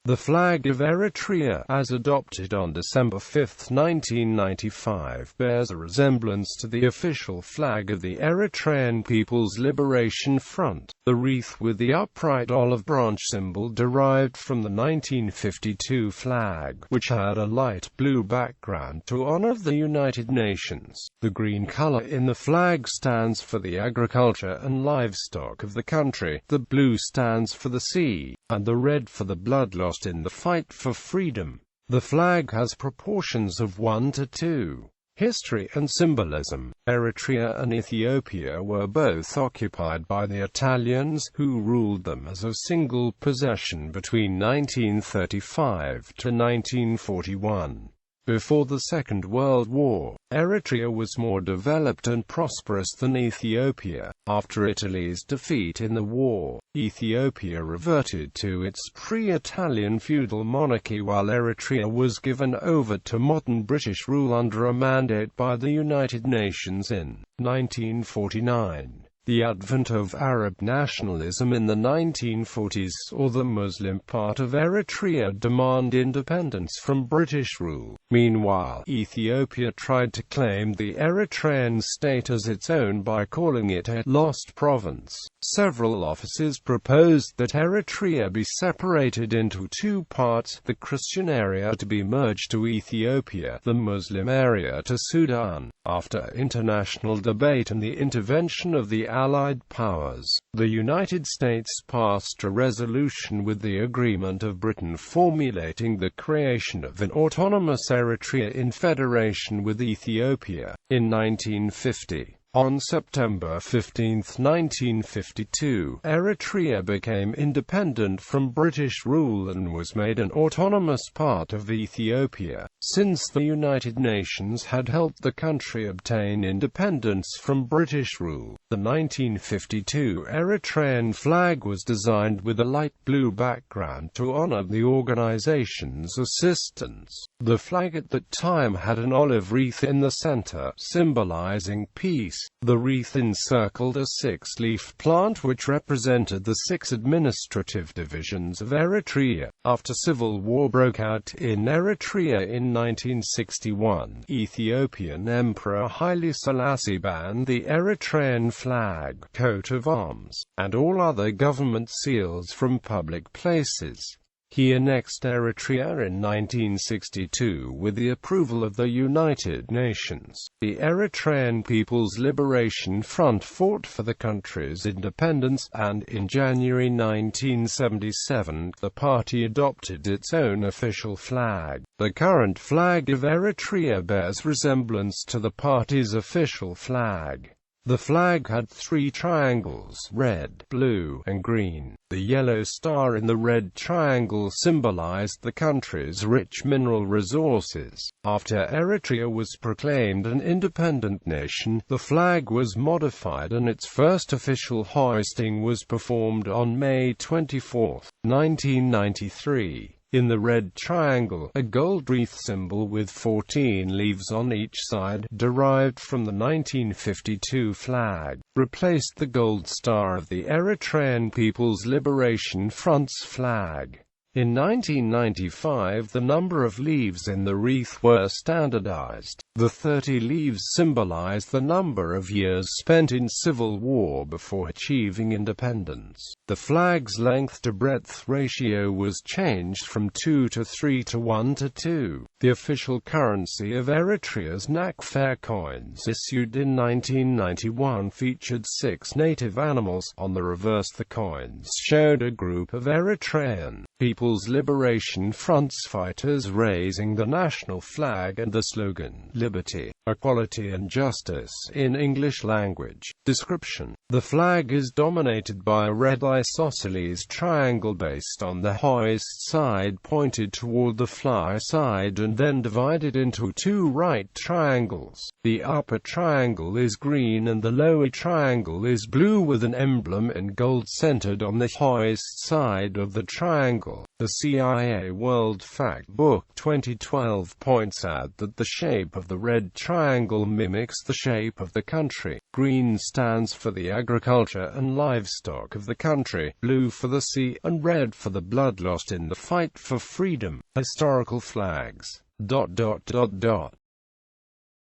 The flag of Eritrea, as adopted on December 5, 1995, bears a resemblance to the official flag of the Eritrean People's Liberation Front, the wreath with the upright olive branch symbol derived from the 1952 flag, which had a light blue background to honor the United Nations. The green color in the flag stands for the agriculture and livestock of the country, the blue stands for the sea, and the red for the blood lost in the fight for freedom. The flag has proportions of 1:2. History and symbolism. Eritrea and Ethiopia were both occupied by the Italians, who ruled them as a single possession between 1935 to 1941. Before the Second World War, Eritrea was more developed and prosperous than Ethiopia. After Italy's defeat in the war, Ethiopia reverted to its pre-Italian feudal monarchy while Eritrea was given over to modern British rule under a mandate by the United Nations in 1949. The advent of Arab nationalism in the 1940s saw the Muslim part of Eritrea demand independence from British rule. Meanwhile, Ethiopia tried to claim the Eritrean state as its own by calling it a lost province. Several officers proposed that Eritrea be separated into two parts, the Christian area to be merged to Ethiopia, the Muslim area to Sudan. After international debate and the intervention of the Allied powers, the United States passed a resolution with the agreement of Britain formulating the creation of an autonomous Eritrea in federation with Ethiopia. In 1950, on September 15, 1952, Eritrea became independent from British rule and was made an autonomous part of Ethiopia. Since the United Nations had helped the country obtain independence from British rule, the 1952 Eritrane Flag was designed with a light blue background to honor the organization's assistance. The flag at that time had an olive wreath in the center, symbolizing peace. The wreath encircled a six-leaf plant which represented the 6 administrative divisions of Eritrea. After civil war broke out in Eritrea in 1961, Ethiopian Emperor Haile Selassie banned the Eritrean flag, coat of arms, and all other government seals from public places. He annexed Eritrea in 1962 with the approval of the United Nations. The Eritrean People's Liberation Front fought for the country's independence, and in January 1977, the party adopted its own official flag. The current flag of Eritrea bears resemblance to the party's official flag. The flag had 3 triangles, red, blue, and green. The yellow star in the red triangle symbolized the country's rich mineral resources. After Eritrea was proclaimed an independent nation, the flag was modified and its first official hoisting was performed on May 24, 1993. In the red triangle, a gold wreath symbol with 14 leaves on each side, derived from the 1952 flag, replaced the gold star of the Eritrean People's Liberation Front's flag. In 1995, the number of leaves in the wreath were standardized. The 30 leaves symbolize the number of years spent in civil war before achieving independence. The flag's length to breadth ratio was changed from 2 to 3 to 1 to 2. The official currency of Eritrea's Nakfare coins, issued in 1991, featured 6 native animals. On the reverse, the coins showed a group of Eritrean People's Liberation Front's fighters raising the national flag and the slogan, "Liberty, Equality and Justice," in English language. Description: the flag is dominated by a red isosceles triangle based on the hoist side pointed toward the fly side and then divided into 2 right triangles. The upper triangle is green and the lower triangle is blue with an emblem in gold centered on the hoist side of the triangle. The CIA World Fact Book 2012 points out that the shape of the red triangle triangle mimics the shape of the country. Green stands for the agriculture and livestock of the country, blue for the sea, and red for the blood lost in the fight for freedom. Historical flags.